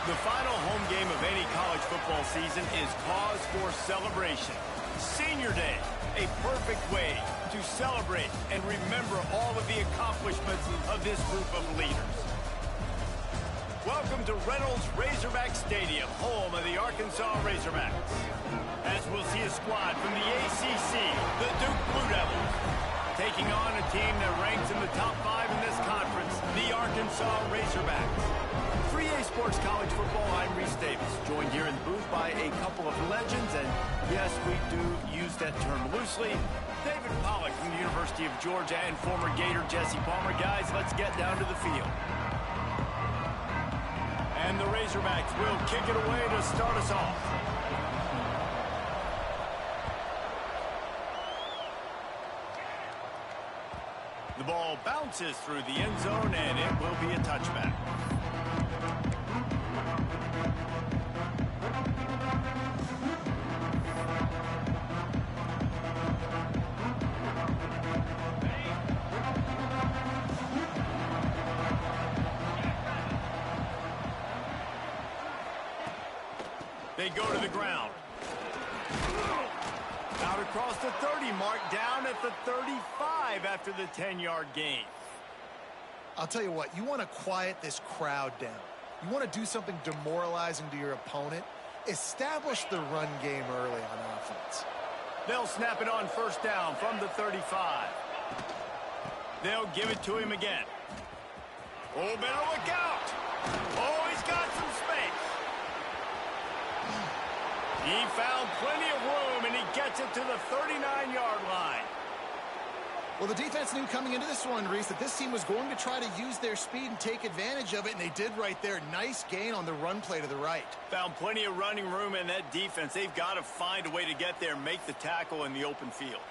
The final home game of any college football season is cause for celebration. Senior Day, a perfect way to celebrate and remember all of the accomplishments of this group of leaders. Welcome to Reynolds Razorback Stadium, home of the Arkansas Razorbacks. As we'll see a squad from the ACC, the Duke Blue Devils, taking on a team that ranks in the top 5 in this conference, the Arkansas Razorbacks. 3A Sports College Football, I'm Reese Davis, joined here in the booth by a couple of legends, and yes, we do use that term loosely. David Pollack from the University of Georgia and former Gator Jesse Palmer. Guys, let's get down to the field. And the Razorbacks will kick it away to start us off. The ball bounces through the end zone, and it will be a touchback. They go to the ground. Out across the 30 mark, down at the 35 after the 10-yard gain. I'll tell you what, you want to quiet this crowd down. You want to do something demoralizing to your opponent. Establish the run game early on offense. They'll snap it on first down from the 35. They'll give it to him again. Oh, better look out. Oh, he's got some space. He found plenty of room, and he gets it to the 39-yard line. Well, the defense knew coming into this one, Reese, that this team was going to try to use their speed and take advantage of it, and they did right there. Nice gain on the run play to the right. Found plenty of running room in that defense. They've got to find a way to get there and make the tackle in the open field.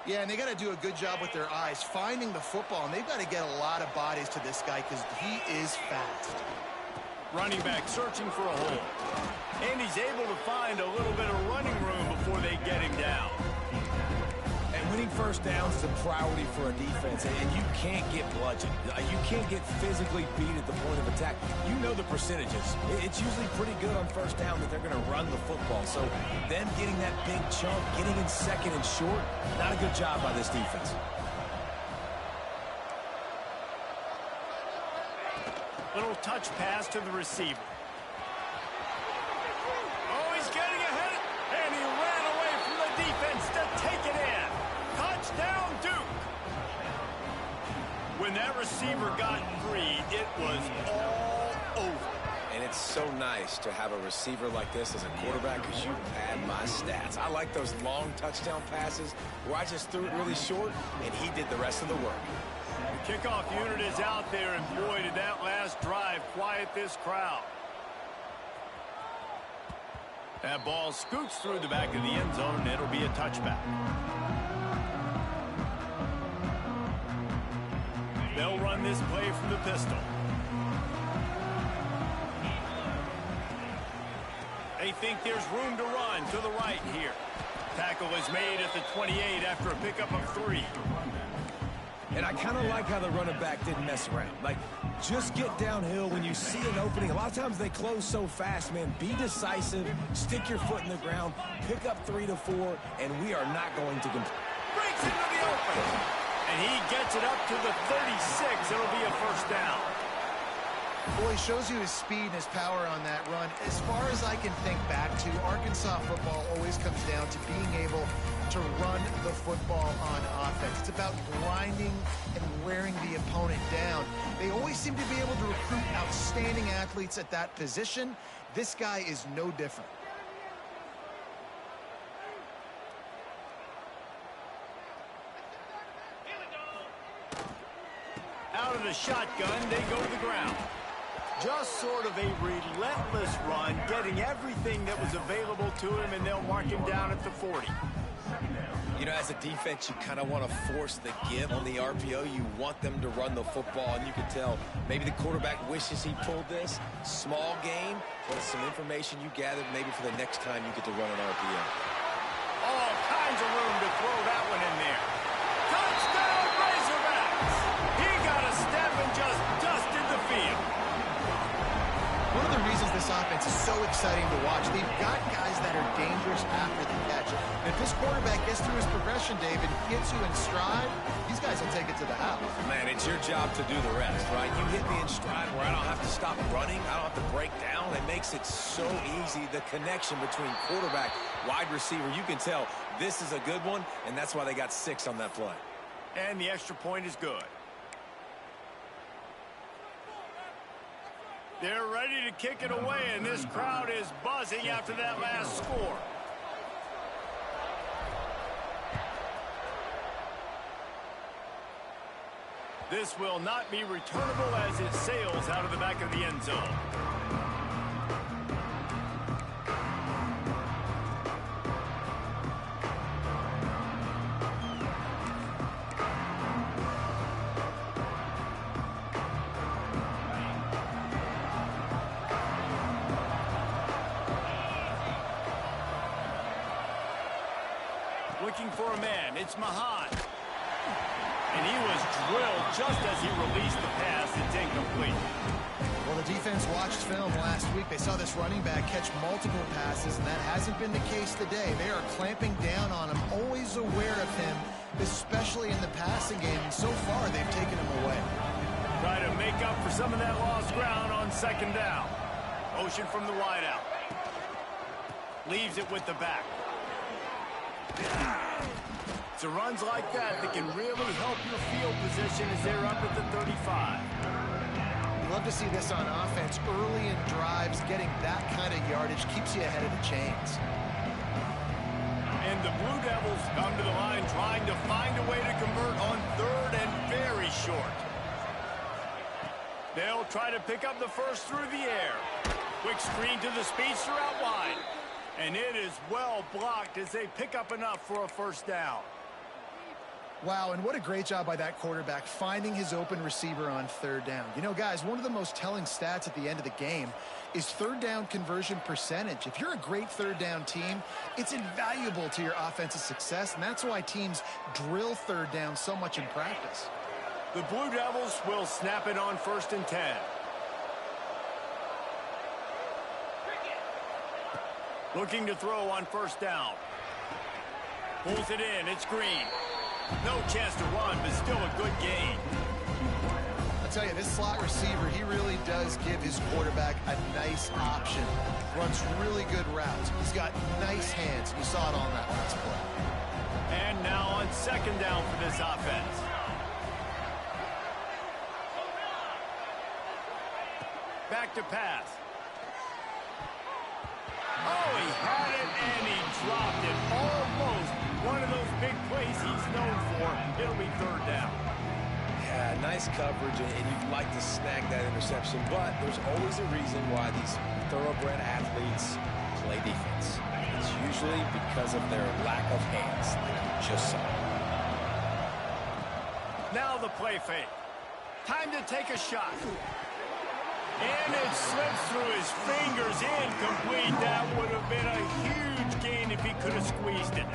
Yeah, and they got to do a good job with their eyes, finding the football, and they've got to get a lot of bodies to this guy because he is fast. Running back searching for a hole. And he's able to find a little bit of running room before they get him down. And winning first downs is a priority for a defense, and you can't get bludgeoned. You can't get physically beat at the point of attack. You know the percentages. It's usually pretty good on first down that they're going to run the football. So them getting that big chunk, getting in second and short, not a good job by this defense. Little touch pass to the receiver. Oh, he's getting ahead, and he ran away from the defense to take it in. Touchdown, Duke. When that receiver got free, it was all over. And it's so nice to have a receiver like this as a quarterback because you pad my stats. I like those long touchdown passes where I just threw it really short, and he did the rest of the work. The kickoff unit is out there, and boy, did that last drive quiet this crowd. That ball scoots through the back of the end zone, and it'll be a touchback. They'll run this play from the pistol. They think there's room to run to the right here. Tackle is made at the 28 after a pickup of 3. And I kind of like how the running back didn't mess around. Like, just get downhill when you see an opening. A lot of times they close so fast, man. Be decisive, stick your foot in the ground, pick up 3 to 4, and we are not going to compete. Breaks into the open. And he gets it up to the 36. It'll be a first down. Boy, shows you his speed and his power on that run. As far as I can think back to, Arkansas football always comes down to being able to run the football on offense. It's about grinding and wearing the opponent down. They always seem to be able to recruit outstanding athletes at that position. This guy is no different. Out of the shotgun, they go to the ground. Just sort of a relentless run, getting everything that was available to him, and they'll mark him down at the 40. You know, as a defense, you kind of want to force the give on the RPO. You want them to run the football, and you can tell maybe the quarterback wishes he pulled this. Small gain, but some information you gathered maybe for the next time you get to run an RPO. All kinds of room to throw that one in there. Touchdown, Razorbacks! He got a step and just dusted the field. One of the reasons this offense is so exciting to watch, they've got guys that are dangerous after the catch. And if this quarterback gets through his progression, Dave, and gets you in stride, these guys will take it to the house. Man, it's your job to do the rest, right? You hit me in stride where I don't have to stop running. I don't have to break down. It makes it so easy. The connection between quarterback, wide receiver, you can tell this is a good one, and that's why they got 6 on that play. And the extra point is good. They're ready to kick it away, and this crowd is buzzing after that last score. This will not be returnable as it sails out of the back of the end zone. Looking for a man, it's Ncaa. And he was drilled just as he released the pass. It's incomplete. Well, the defense watched film last week. They saw this running back catch multiple passes, and that hasn't been the case today. They are clamping down on him, always aware of him, especially in the passing game. And so far, they've taken him away. Try to make up for some of that lost ground on second down. Motion from the wideout. Leaves it with the back. It's runs like that can really help your field position as they're up at the 35. You love to see this on offense. Early in drives, getting that kind of yardage keeps you ahead of the chains. And the Blue Devils come to the line trying to find a way to convert on third and very short. They'll try to pick up the first through the air. Quick screen to the speedster out wide. And it is well blocked as they pick up enough for a first down. Wow, and what a great job by that quarterback finding his open receiver on third down. You know, guys, one of the most telling stats at the end of the game is third down conversion percentage. If you're a great third down team, it's invaluable to your offensive success, and that's why teams drill third down so much in practice. The Blue Devils will snap it on 1st and 10. Looking to throw on first down. Pulls it in. It's Green. No chance to run, but still a good gain. I'll tell you, this slot receiver, he really does give his quarterback a nice option. Runs really good routes. He's got nice hands. You saw it on that last play. And now on second down for this offense. Back to pass. Oh, he had it, and he dropped it. Almost one of those big plays he's known for. It'll be third down. Yeah, nice coverage, and you'd like to snag that interception, but there's always a reason why these thoroughbred athletes play defense. It's usually because of their lack of hands, like you just saw. Now the play fake. Time to take a shot. And it slips through his fingers, incomplete. That would have been a huge gain if he could have squeezed it.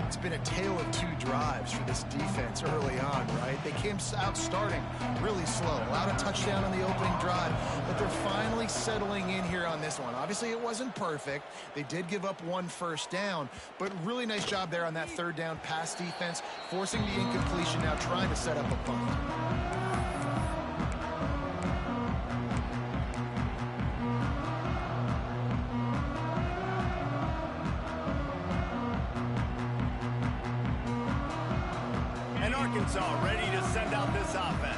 It's been a tale of 2 drives for this defense early on, right? They came out starting really slow. Allowed a touchdown on the opening drive, but they're finally settling in here on this one. Obviously, it wasn't perfect. They did give up 1 first down, but really nice job there on that third down pass defense, forcing the incompletion, now trying to set up a punt. Arkansas ready to send out this offense.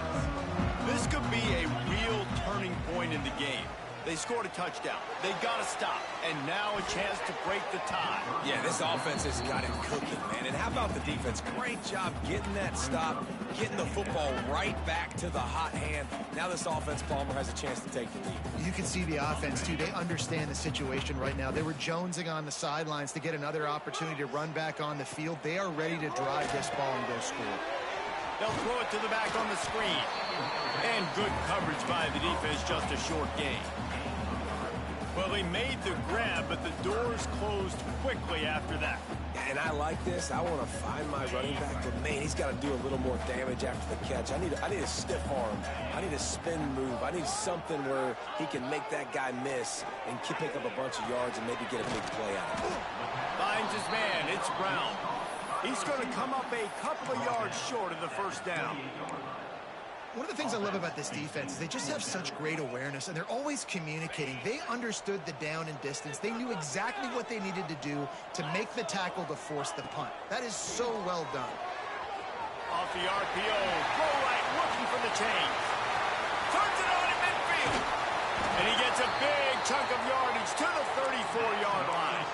This could be a real turning point in the game. They scored a touchdown. They got to stop. And now a chance to break the tie. Yeah, this offense has got it cooking, man. And how about the defense? Great job getting that stop, getting the football right back to the hot hand. Now this offense, Palmer, has a chance to take the lead. You can see the offense, too. They understand the situation right now. They were jonesing on the sidelines to get another opportunity to run back on the field. They are ready to drive this ball and go score. They'll throw it to the back on the screen. And good coverage by the defense, just a short gain. Well, he made the grab, but the doors closed quickly after that. And I like this. I want to find my running back, but man, he's got to do a little more damage after the catch. I need a stiff arm. I need a spin move. I need something where he can make that guy miss and pick up a bunch of yards and maybe get a big play out of it. Finds his man. It's Brown. He's going to come up a couple of yards short of the first down. One of the things I love about this defense is they just have such great awareness, and they're always communicating. They understood the down and distance. They knew exactly what they needed to do to make the tackle to force the punt. That is so well done. Off the RPO, throw right, looking for the change. Turns it on in midfield. And he gets a big chunk of yardage to the 34-yard line.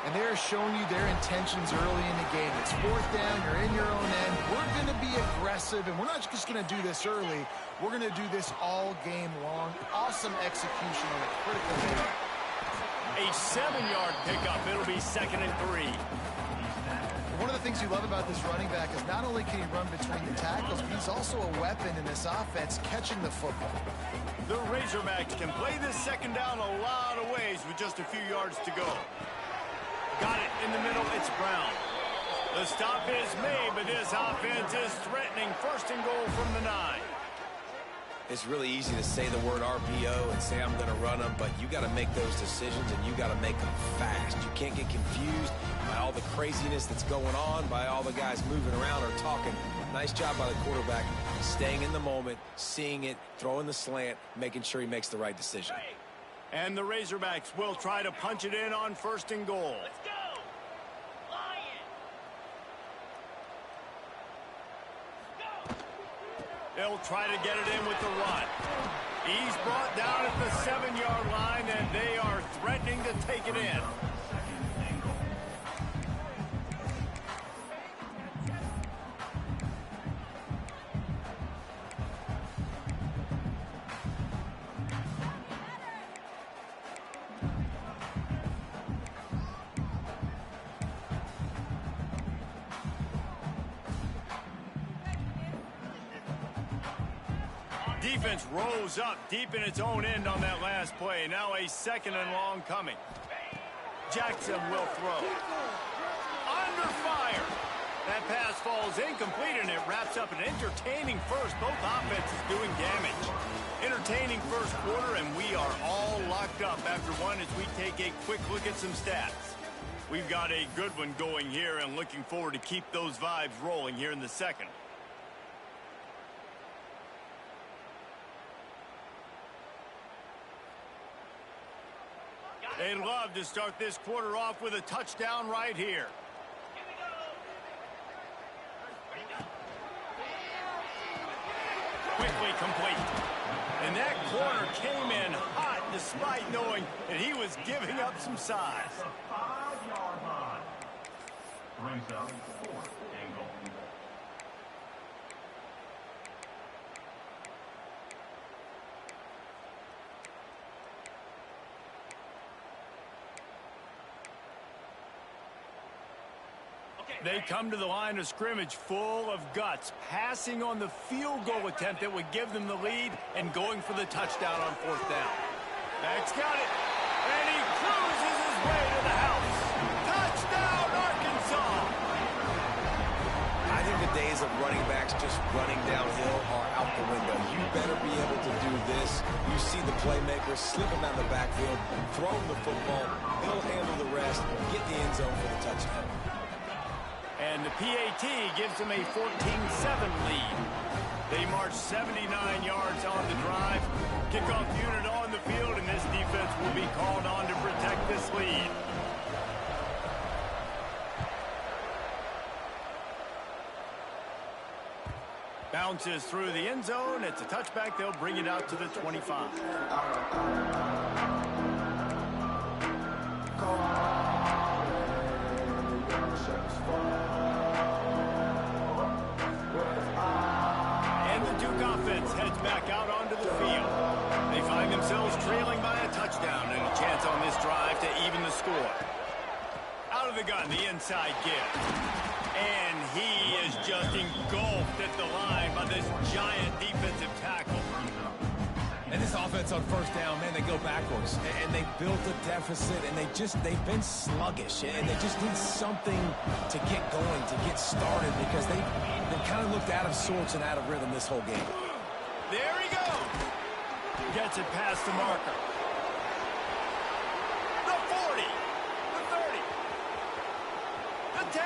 And they're showing you their intentions early in the game. It's fourth down, you're in your own end. We're going to be aggressive, and we're not just going to do this early. We're going to do this all game long. Awesome execution on a critical play. A 7-yard pickup. It'll be 2nd and 3. One of the things you love about this running back is not only can he run between the tackles, but he's also a weapon in this offense catching the football. The Razorbacks can play this second down a lot of ways with just a few yards to go. Got it in the middle. It's Brown. The stop is made, but this offense is threatening. 1st and goal from the 9. It's really easy to say the word RPO and say I'm going to run them, but you got to make those decisions, and you got to make them fast. You can't get confused by all the craziness that's going on, by all the guys moving around or talking. Nice job by the quarterback, staying in the moment, seeing it, throwing the slant, making sure he makes the right decision. And the Razorbacks will try to punch it in on 1st and goal. Let's go! Lions! They'll try to get it in with the run. He's brought down at the 7-yard line, and they are threatening to take it in. Defense rose up deep in its own end on that last play. Now a 2nd and long coming. Jackson will throw. Under fire. That pass falls incomplete, and it wraps up an entertaining first. Both offenses doing damage. Entertaining first quarter, and we are all locked up after one as we take a quick look at some stats. We've got a good one going here, and looking forward to keep those vibes rolling here in the second. They'd love to start this quarter off with a touchdown right here. Quickly complete. And that corner came in hot despite knowing that he was giving up some size. 5-yard line. Brings up 4th and goal. They come to the line of scrimmage full of guts, passing on the field goal attempt that would give them the lead and going for the touchdown on 4th down. Max got it, and he cruises his way to the house. Touchdown, Arkansas! I think the days of running backs just running downhill are out the window. You better be able to do this. You see the playmaker slipping down the backfield, throwing the football. He'll handle the rest, get the end zone for the touchdown. And the PAT gives them a 14-7 lead. They march 79 yards on the drive. Kickoff unit on the field, and this defense will be called on to protect this lead. Bounces through the end zone. It's a touchback. They'll bring it out to the 25. Heads back out onto the field. They find themselves trailing by a touchdown and a chance on this drive to even the score. Out of the gun, the inside give. And he is just engulfed at the line by this giant defensive tackle. And this offense on first down, man, they go backwards. And they built a deficit, and they've been sluggish. And they just need something to get going, to get started, because they kind of looked out of sorts and out of rhythm this whole game. There he goes. Gets it past the marker. The 40. The 30. The 10.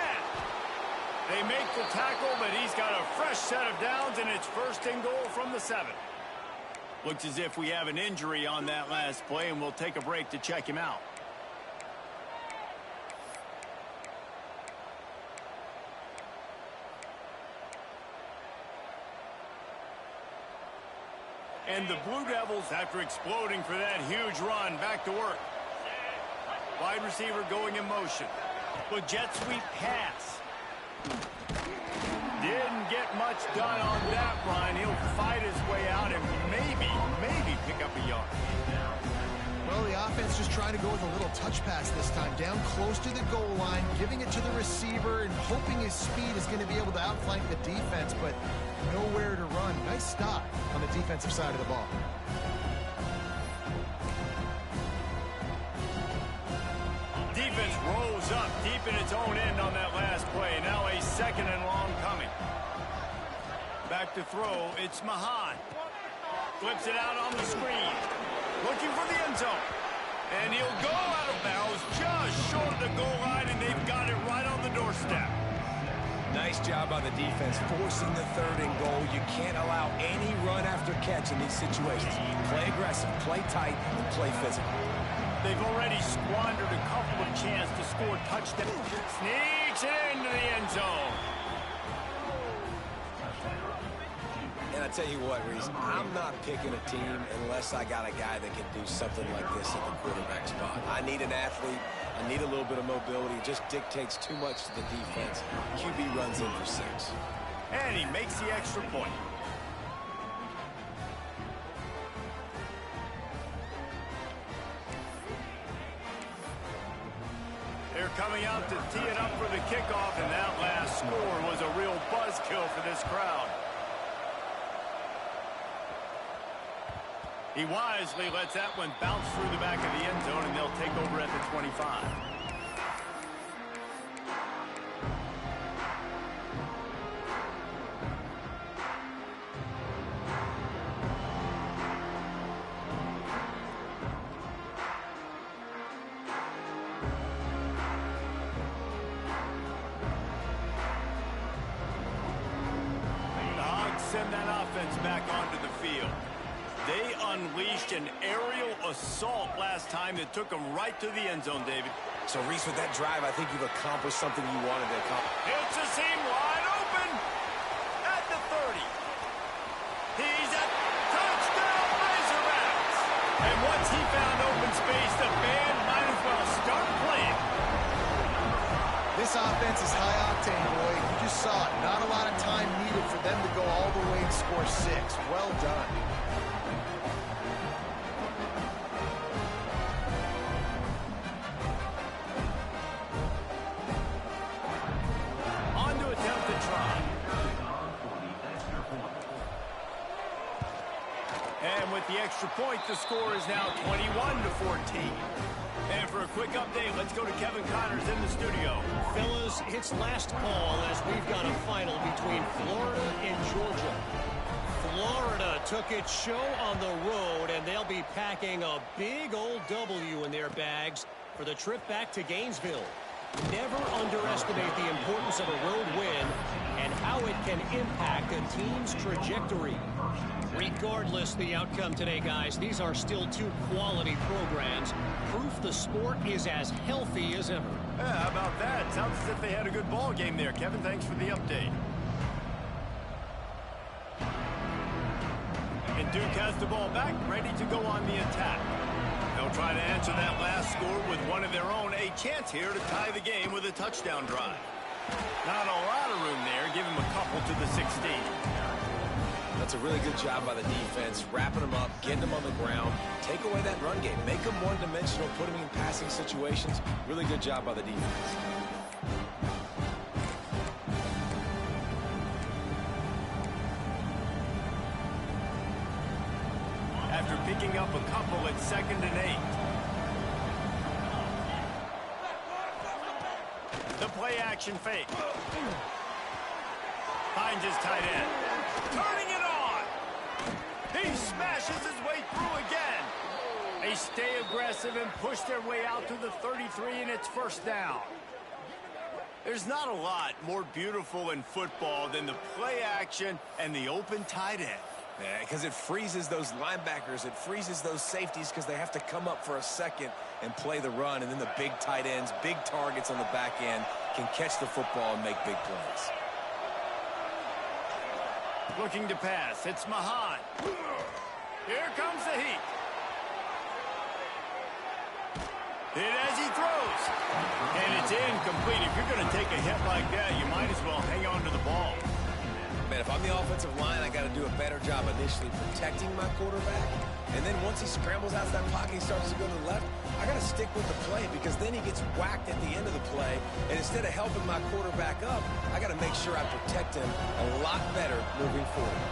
They make the tackle, but he's got a fresh set of downs, and it's first and goal from the 7. Looks as if we have an injury on that last play, and we'll take a break to check him out. And the Blue Devils, after exploding for that huge run, back to work. Wide receiver going in motion. With jet sweep pass. Didn't get much done on that run. He'll fight his way out and maybe pick up a yard. Well, the offense just trying to go with a little touch pass this time. Down close to the goal line, giving it to the receiver and hoping his speed is going to be able to outflank the defense, but nowhere to run. Nice stop on the defensive side of the ball. Defense rose up deep in its own end on that last play. Now a second and long coming. Back to throw, it's Ncaa. Flips it out on the screen. Looking for the end zone. And he'll go out of bounds just short of the goal line, and they've got it right on the doorstep. Nice job by the defense forcing the 3rd and goal. You can't allow any run after catch in these situations. Play aggressive, play tight, and play physical. They've already squandered a couple of chances to score touchdowns. Sneaks it into the end zone. And I tell you what, Reese, I'm not picking a team unless I got a guy that can do something like this at the quarterback spot. I need an athlete. I need a little bit of mobility. It just dictates too much to the defense. QB runs in for 6. And he makes the extra point. They're coming out to tee it up for the kickoff, and that last score was a real buzzkill for this crowd. He wisely lets that one bounce through the back of the end zone, and they'll take over at the 25. The Hogs send that offense back onto the field. They unleashed an aerial assault last time that took them right to the end zone, David. So, Reese, with that drive, I think you've accomplished something you wanted to accomplish. It's a seam wide open at the 30. He's at touchdown Razorbacks. And once he found open space, the band might as well start playing. This offense is high octane, boy. You just saw it. Not a lot of time needed for them to go all the way and score 6. Well done. And with the extra point, the score is now 21-14. And for a quick update, let's go to Kevin Connors in the studio. Fellas, it's last call as we've got a final between Florida and Georgia. Florida took its show on the road, and they'll be packing a big old W in their bags for the trip back to Gainesville. Never underestimate the importance of a road win and how it can impact a team's trajectory. Regardless the outcome today, guys, these are still 2 quality programs. Proof the sport is as healthy as ever. Yeah, how about that? Sounds as if they had a good ball game there. Kevin, thanks for the update. And Duke has the ball back, ready to go on the attack. They'll try to answer that last score with one of their own. A chance here to tie the game with a touchdown drive. Not a lot of room there. Give him a couple to the 16. That's a really good job by the defense, wrapping them up, getting them on the ground, take away that run game, make them one-dimensional, put them in passing situations. Really good job by the defense. After picking up a couple at 2nd and 8. The play action fake. Finds his tight end. Turning it on. He smashes his way through again. They stay aggressive and push their way out to the 33, and it's first down. There's not a lot more beautiful in football than the play action and the open tight end. Yeah, because it freezes those linebackers. It freezes those safeties because they have to come up for a second and play the run. And then the big tight ends, big targets on the back end can catch the football and make big plays. Looking to pass. It's Mahan. Here comes the heat. Hit as he throws. And it's incomplete. If you're going to take a hit like that, you might as well hang on to the ball. Man, if I'm the offensive line, I got to do a better job initially protecting my quarterback. And then once he scrambles out of that pocket, he starts to go to the left, I got to stick with the play because then he gets whacked at the end of the play. And instead of helping my quarterback up, I got to make sure I protect him a lot better moving forward.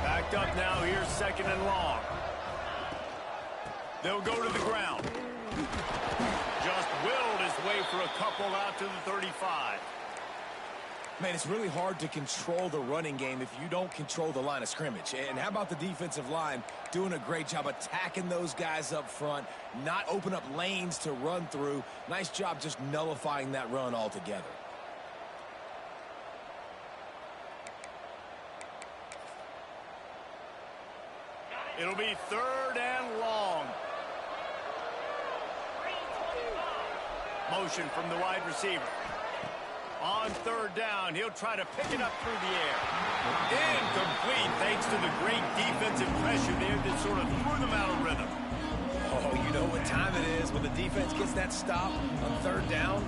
Backed up now. Here's 2nd and long. They'll go to the ground. Just willed his way for a couple out to the 35. Man, it's really hard to control the running game if you don't control the line of scrimmage. And how about the defensive line doing a great job attacking those guys up front, not open up lanes to run through. Nice job just nullifying that run altogether. It'll be 3rd and long. Motion from the wide receiver. On 3rd down, he'll try to pick it up through the air. Incomplete thanks to the great defensive pressure there that sort of threw them out of rhythm. Oh, you know what time it is when the defense gets that stop on 3rd down.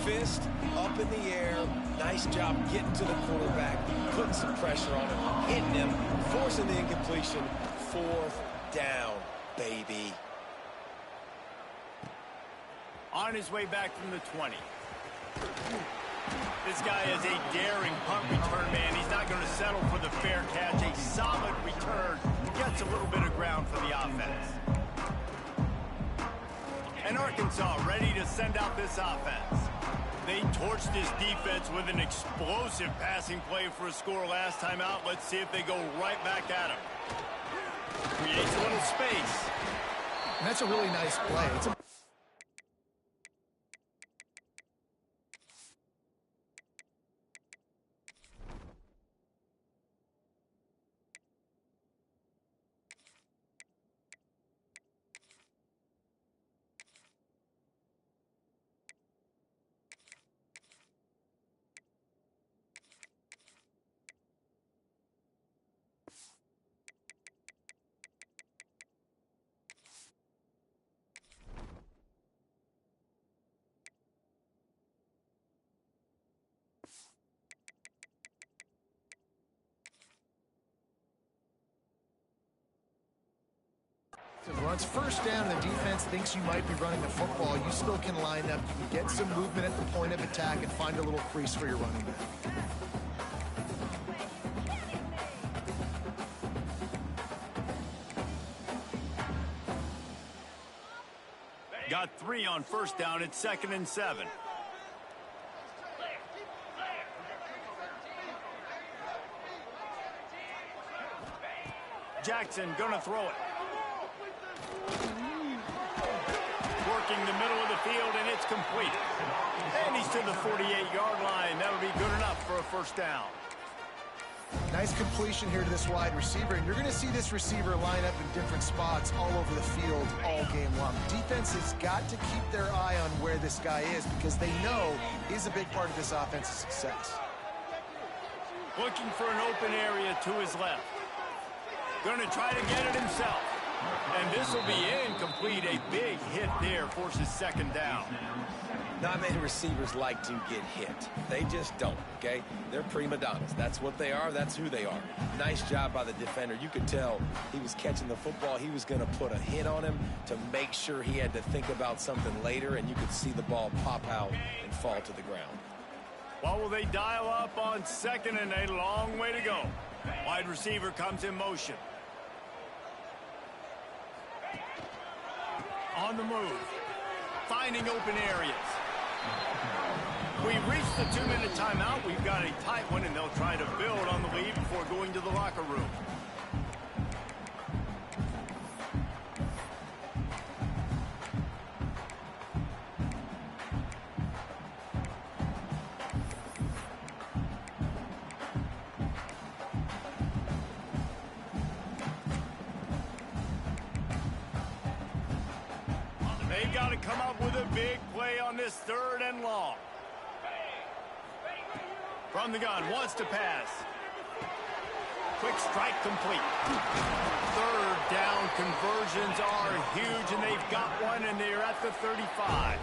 Fist up in the air. Nice job getting to the quarterback, putting some pressure on him, hitting him, forcing the incompletion. 4th down, baby. On his way back from the 20. This guy is a daring punt return man. He's not going to settle for the fair catch. A solid return. Gets a little bit of ground for the offense. And Arkansas ready to send out this offense. They torched this defense with an explosive passing play for a score last time out. Let's see if they go right back at him. Creates a little space. And that's a really nice play. It's a Once 1st down, the defense thinks you might be running the football. You still can line up. You can get some movement at the point of attack and find a little crease for your running back. Got 3 on 1st down. It's 2nd and 7. Jackson gonna throw it. Working the middle of the field, and it's complete. And he's to the 48-yard line. That'll be good enough for a 1st down. Nice completion here to this wide receiver, and you're going to see this receiver line up in different spots all over the field all game long. Defense has got to keep their eye on where this guy is because they know he's a big part of this offense's success. Looking for an open area to his left. Going to try to get it himself. And this will be incomplete. A big hit there forces 2nd down. Not many receivers like to get hit. They just don't, okay? They're prima donnas. That's what they are. That's who they are. Nice job by the defender. You could tell he was catching the football. He was going to put a hit on him to make sure he had to think about something later, and you could see the ball pop out and fall to the ground. Well, will they dial up on 2nd and a long way to go? Wide receiver comes in motion. On the move. Finding open areas. We reached the 2-minute timeout. We've got a tight one, and they'll try to build on the lead before going to the locker room. They've got to come up with a big play on this 3rd and long. From the gun, wants to pass. Quick strike complete. 3rd down conversions are huge, and they've got one, and they're at the 35.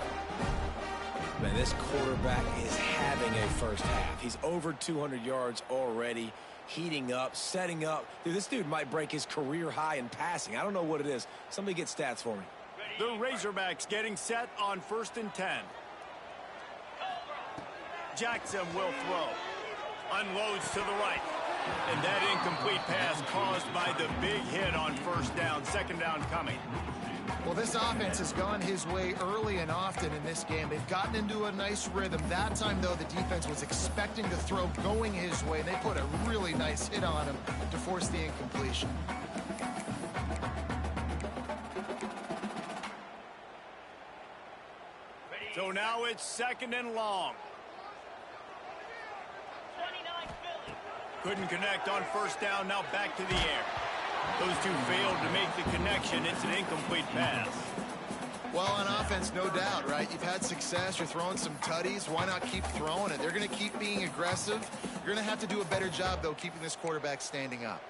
Man, this quarterback is having a first half. He's over 200 yards already, heating up, setting up. Dude, this dude might break his career high in passing. I don't know what it is. Somebody get stats for me. The Razorbacks getting set on 1st and 10. Jackson will throw. Unloads to the right. And that incomplete pass caused by the big hit on 1st down. 2nd down coming. Well, this offense has gone his way early and often in this game. They've gotten into a nice rhythm. That time, though, the defense was expecting the throw going his way. And they put a really nice hit on him to force the incompletion. So now it's 2nd and long. Couldn't connect on 1st down. Now back to the air. Those two failed to make the connection. It's an incomplete pass. Well, on offense, no doubt, right? You've had success. You're throwing some tutties. Why not keep throwing it? They're going to keep being aggressive. You're going to have to do a better job, though, keeping this quarterback standing up.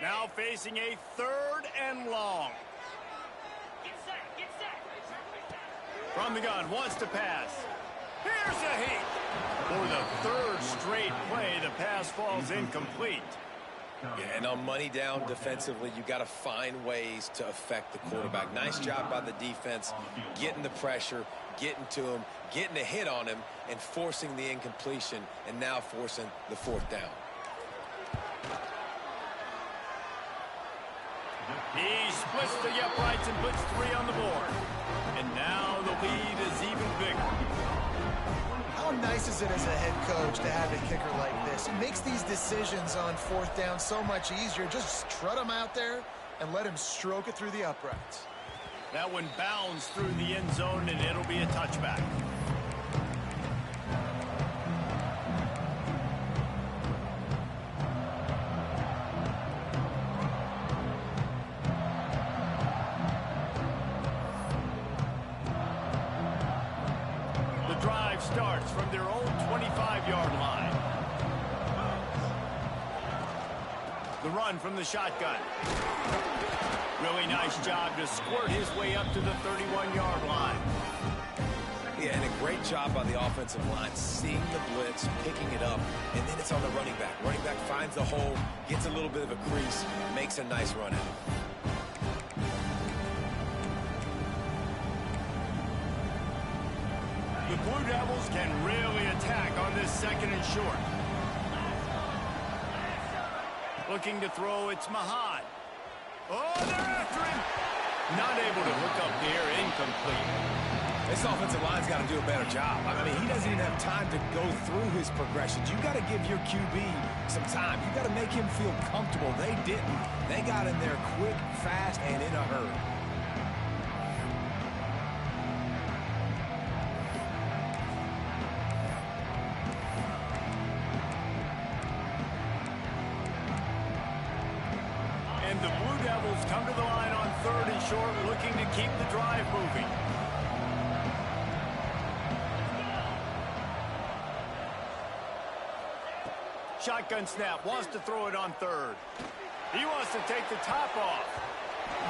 Now facing a 3rd and long. From the gun, wants to pass. Here's a hit. For the 3rd straight play, the pass falls incomplete. Yeah, and on money down defensively, you got to find ways to affect the quarterback. Nice job by the defense, getting the pressure, getting to him, getting a hit on him, and forcing the incompletion, and now forcing the 4th down. He splits the uprights and puts 3 on the board. And now the lead is even bigger. How nice is it as a head coach to have a kicker like this? It makes these decisions on 4th down so much easier. Just trot him out there and let him stroke it through the uprights. That one bounds through the end zone, and it'll be a touchback. Starts from their own 25-yard line. The run from the shotgun. Really nice job to squirt his way up to the 31-yard line. Yeah, and a great job by the offensive line, seeing the blitz, picking it up, and then it's on the running back. Running back finds the hole, gets a little bit of a crease, makes a nice run out. The Blue Devils can really attack on this 2nd and short. Looking to throw, it's Mahad. Oh, they're after him. Not able to hook up here, incomplete. This offensive line's got to do a better job. I mean, he doesn't even have time to go through his progressions. You got to give your QB some time. You got to make him feel comfortable. They didn't. They got in there quick, fast, and in a hurry. The Blue Devils come to the line on 3rd and short, looking to keep the drive moving. Shotgun snap, wants to throw it on 3rd. He wants to take the top off.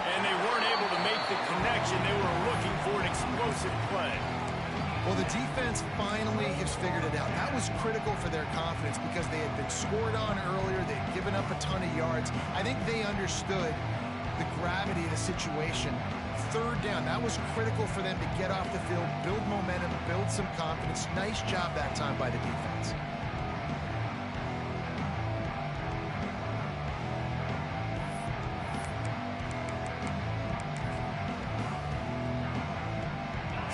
And they weren't able to make the connection. They were looking for an explosive play. Well, the defense finally has figured it out. That was critical for their confidence because they had been scored on earlier. They had given up a ton of yards. I think they understood the gravity of the situation. Third down, that was critical for them to get off the field, build momentum, build some confidence. Nice job that time by the defense.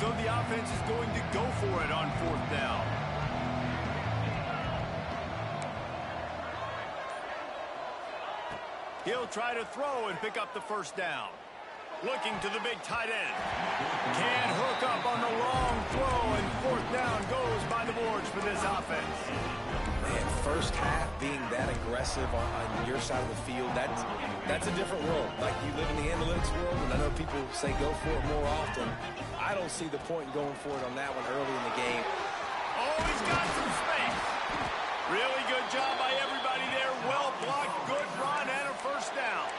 So the offense is going to go for it on fourth down. He'll try to throw and pick up the first down. Looking to the big tight end. Can't hook up on the long throw, and fourth down goes by the boards for this offense. Man, first half being that aggressive on your side of the field, that's a different world. Like, you live in the analytics world, and I know people say go for it more often. I don't see the point in going for it on that one early in the game. Oh, he's got some space. Really good job by everybody there. Well blocked, good run, and a first down.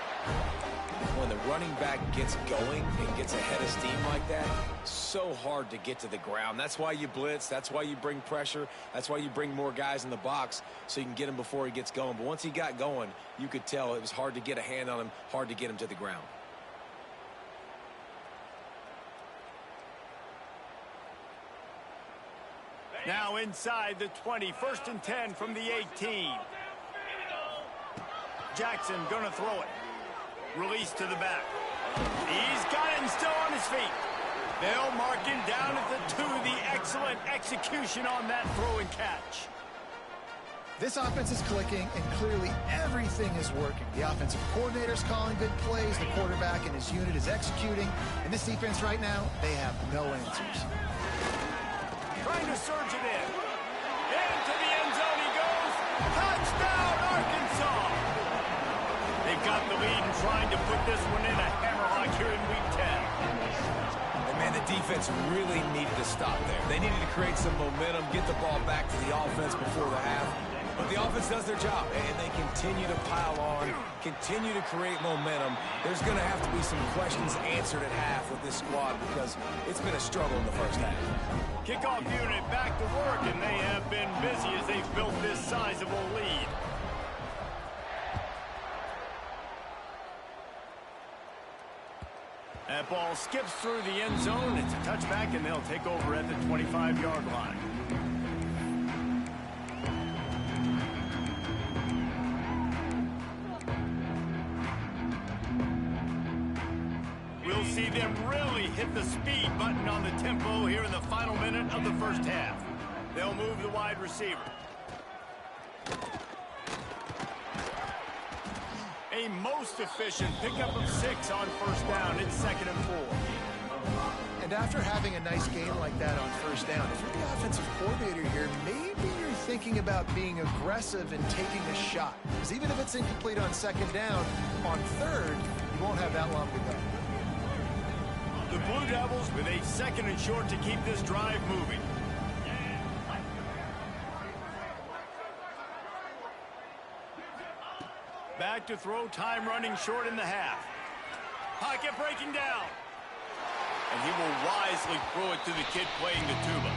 When the running back gets going and gets ahead of steam like that, so hard to get to the ground. That's why you blitz. That's why you bring pressure. That's why you bring more guys in the box so you can get him before he gets going. But once he got going, you could tell it was hard to get a hand on him, hard to get him to the ground. Now inside the 20, 1st and 10 from the 18. Jackson gonna throw it. Release to the back. He's got it and still on his feet. They'll mark him down at the 2. The excellent execution on that throw and catch. This offense is clicking, and clearly everything is working. The offensive coordinator's calling good plays. The quarterback and his unit is executing. And this defense right now, they have no answers. Trying to surge it in. Into the end zone he goes. Touchdown, Arkansas. They've got the lead and trying to put this one in a hammerlock here in Week 10. And, man, the defense really needed to stop there. They needed to create some momentum, get the ball back to the offense before the half. But the offense does their job, and they continue to pile on, continue to create momentum. There's going to have to be some questions answered at half with this squad because it's been a struggle in the first half. Kickoff unit back to work, and they have been busy as they've built this sizable lead. That ball skips through the end zone. It's a touchback, and they'll take over at the 25-yard line. We'll see them really hit the speed button on the tempo here in the final minute of the first half. They'll move the wide receiver. A most efficient pickup of 6 on first down. It's 2nd and 4. And after having a nice game like that on first down, if you're the offensive coordinator here, maybe you're thinking about being aggressive and taking a shot. Because even if it's incomplete on 2nd down, on 3rd, you won't have that long to go. The Blue Devils with a 2nd and short to keep this drive moving. Back to throw, time running short in the half. Pocket breaking down. And he will wisely throw it to the kid playing the tuba.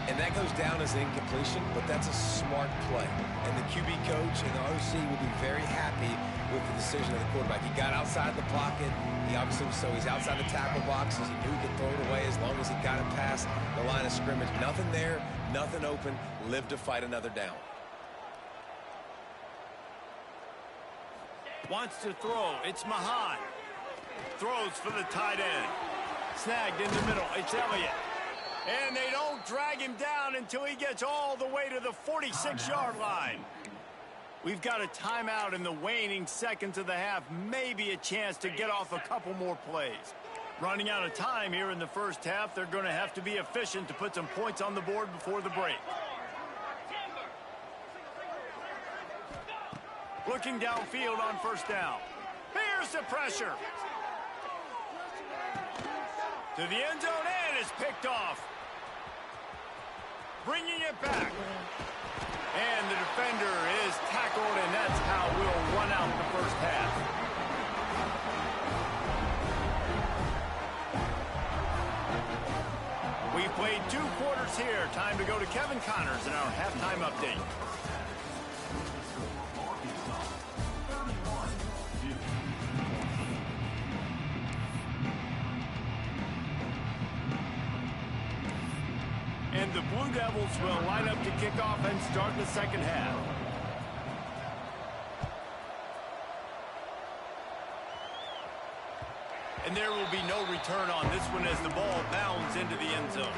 And that goes down as an incompletion, but that's a smart play. And the QB coach and the OC will be very happy with the decision of the quarterback. He got outside the pocket. He obviously, so he's outside the tackle boxes. He knew he could throw it away as long as he got it past the line of scrimmage. Nothing there, nothing open. Live to fight another down. Wants to throw. It's Mahan. Throws for the tight end. Snagged in the middle. It's Elliott. And they don't drag him down until he gets all the way to the 46-yard line. We've got a timeout in the waning seconds of the half. Maybe a chance to get off a couple more plays. Running out of time here in the first half. They're going to have to be efficient to put some points on the board before the break. Looking downfield on first down. Here's the pressure. To the end zone, and it's picked off. Bringing it back. And the defender is tackled, and that's how we'll run out the first half. We played 2 quarters here. Time to go to Kevin Connors in our halftime update. the Blue Devils will line up to kick off and start the second half. And there will be no return on this one as the ball bounds into the end zone.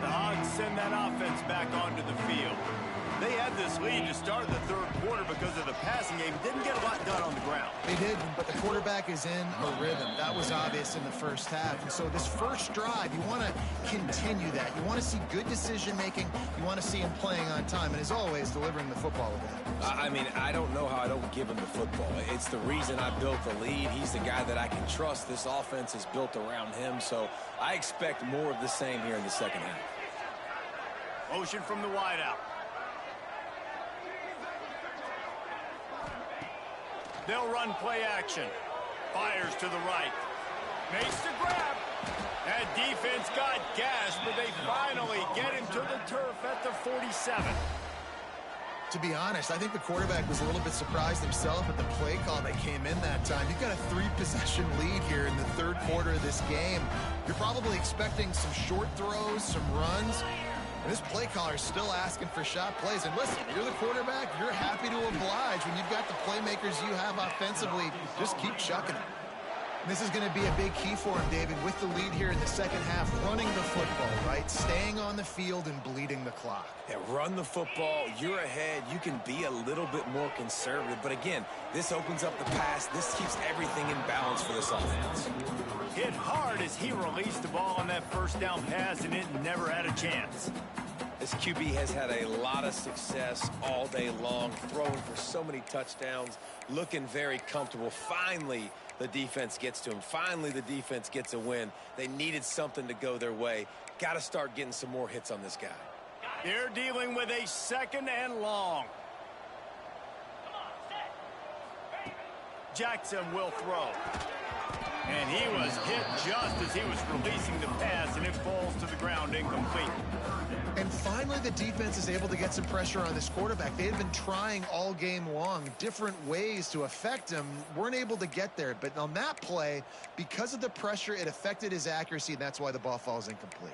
The Hogs send that offense back onto the field. They had this lead to start the third quarter because of the passing game. Didn't get a lot done on the ground. They did, but the quarterback is in a rhythm. That was obvious in the first half. And so this first drive, you want to continue that. You want to see good decision-making. You want to see him playing on time. And as always, delivering the football with that. I mean, I don't know how I don't give him the football. It's the reason I built the lead. He's the guy that I can trust. This offense is built around him. So I expect more of the same here in the second half. Motion from the wideout. They'll run play action. Fires to the right. Makes the grab. That defense got gas, but they finally get him to the turf at the 47. To be honest, I think the quarterback was a little bit surprised himself at the play call that came in that time. You've got a 3-possession lead here in the third quarter of this game. You're probably expecting some short throws, some runs. And this play caller is still asking for shot plays. And listen, you're the quarterback. You're happy to oblige when you've got the playmakers you have offensively. Just keep chucking it. And this is going to be a big key for him, David, with the lead here in the second half, running the football, right? Staying on the field and bleeding the clock. Yeah, run the football. You're ahead. You can be a little bit more conservative. But again, this opens up the pass. This keeps everything in balance for this offense. Hit hard as he released the ball on that first down pass, and it never had a chance. This QB has had a lot of success all day long, throwing for so many touchdowns, looking very comfortable. Finally, the defense gets to him. Finally, the defense gets a win. They needed something to go their way. Got to start getting some more hits on this guy. They're dealing with a second and long. Jackson will throw. And he was hit just as he was releasing the pass, and it falls to the ground incomplete. And finally, the defense is able to get some pressure on this quarterback. They had been trying all game long different ways to affect him. Weren't able to get there. But on that play, because of the pressure, it affected his accuracy, and that's why the ball falls incomplete.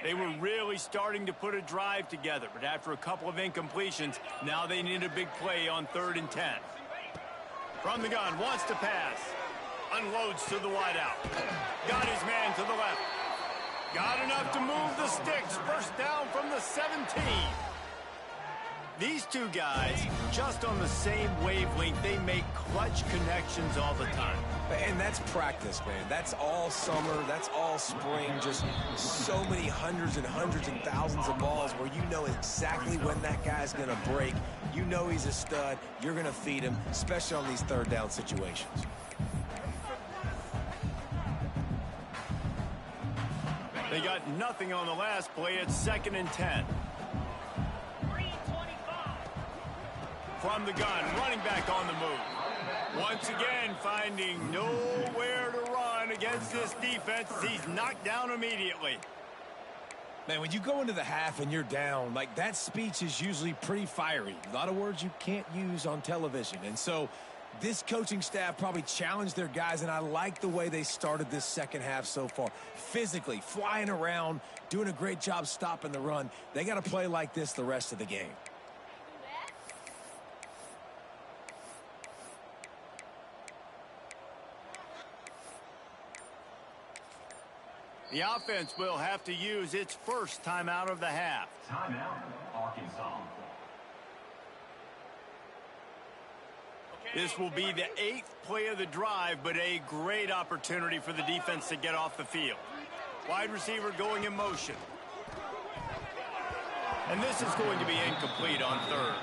They were really starting to put a drive together, but after a couple of incompletions, now they need a big play on 3rd and 10. From the gun, wants to pass. Unloads to the wideout. Got his man to the left. Got enough to move the sticks. First down from the 17. These two guys, just on the same wavelength, they make clutch connections all the time. And that's practice, man. That's all summer. That's all spring. Just so many hundreds and hundreds and thousands of balls where you know exactly when that guy's going to break. You know he's a stud. You're going to feed him, especially on these third down situations. They got nothing on the last play. It's 2nd and 10. From the gun, running back on the move. Once again, finding nowhere to run against this defense. He's knocked down immediately. Man, when you go into the half and you're down, like that speech is usually pretty fiery. A lot of words you can't use on television. And so this coaching staff probably challenged their guys, and I like the way they started this second half so far. Physically, flying around, doing a great job stopping the run. They got to play like this the rest of the game. The offense will have to use its first timeout of the half. Timeout, Arkansas. This will be the 8th play of the drive, but a great opportunity for the defense to get off the field. Wide receiver going in motion. And this is going to be incomplete on 3rd.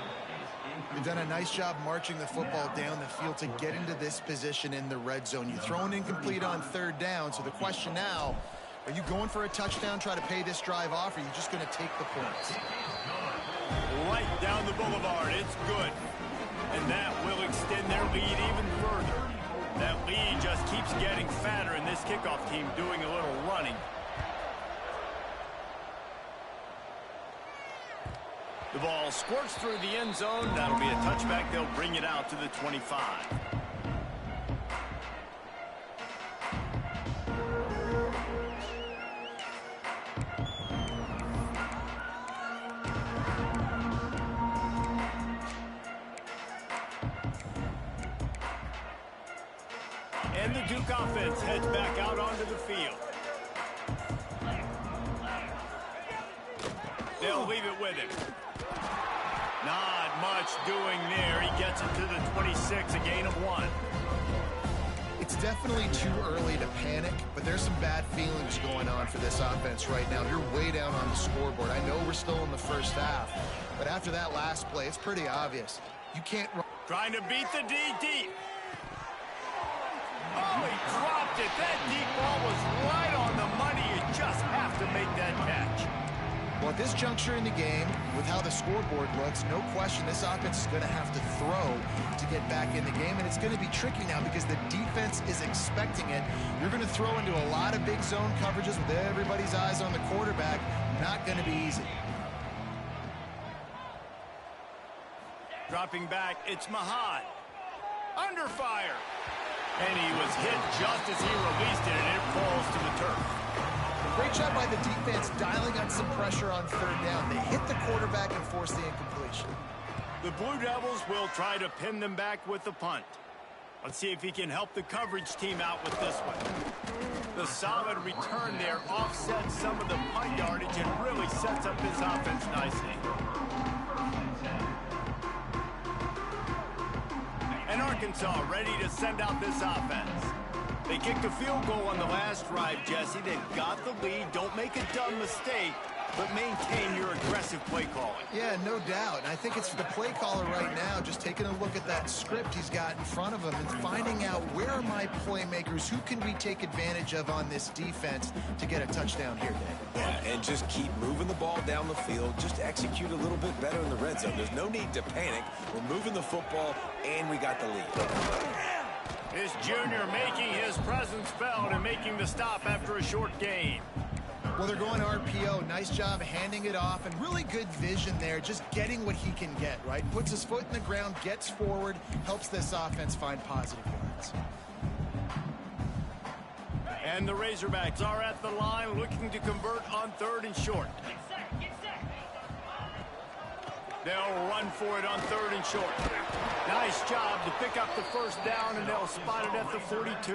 They've done a nice job marching the football down the field to get into this position in the red zone. You throw an incomplete on 3rd down, so the question now, are you going for a touchdown, try to pay this drive off, or are you just going to take the points? Right down the boulevard. It's good. And that will extend their lead even further. That lead just keeps getting fatter, and this kickoff team doing a little running. The ball squirts through the end zone. That'll be a touchback. They'll bring it out to the 25. And the Duke offense heads back out onto the field. They'll leave it with him. Not much doing there. He gets it to the 26, a gain of 1. It's definitely too early to panic, but there's some bad feelings going on for this offense right now. You're way down on the scoreboard. I know we're still in the first half, but after that last play, it's pretty obvious. You can't run. Trying to beat the D deep. Oh, he dropped it. That deep ball was right on the money. You just have to make that catch. Well, at this juncture in the game, with how the scoreboard looks, no question this offense is going to have to throw to get back in the game, and it's going to be tricky now because the defense is expecting it. You're going to throw into a lot of big zone coverages with everybody's eyes on the quarterback. Not going to be easy. Dropping back, it's Ncaa. Under fire. And he was hit just as he released it, and it falls to the turf. Great job by the defense dialing up some pressure on third down. They hit the quarterback and forced the incompletion. The Blue Devils will try to pin them back with the punt. Let's see if he can help the coverage team out with this one. The solid return there offsets some of the punt yardage and really sets up this offense nicely. And Arkansas ready to send out this offense. They kicked a field goal on the last drive, Jesse. They got the lead. Don't make a dumb mistake, but maintain your aggressive play calling. Yeah, no doubt. And I think it's the play caller right now just taking a look at that script he's got in front of him and finding out where are my playmakers, who can we take advantage of on this defense to get a touchdown here, David. Yeah, and just keep moving the ball down the field. Just execute a little bit better in the red zone. There's no need to panic. We're moving the football, and we got the lead. This junior making his presence felt and making the stop after a short gain. Well, they're going RPO. Nice job handing it off, and really good vision there, just getting what he can get, right? Puts his foot in the ground, gets forward, helps this offense find positive yards. And the Razorbacks are at the line looking to convert on 3rd and short. They'll run for it on 3rd and short. Nice job to pick up the first down, and they'll spot it at the 42.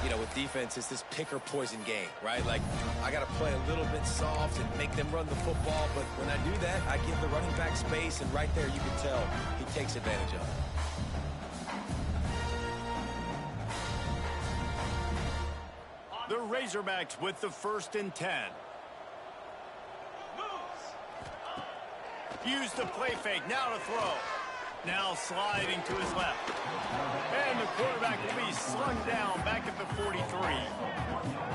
You know, with defense, it's this pick or poison game, right? Like, I got to play a little bit soft and make them run the football, but when I do that, I give the running back space, and right there you can tell he takes advantage of it. The Razorbacks with the 1st and 10. Use the play fake, now to throw. Now sliding to his left. And the quarterback will be slung down back at the 43.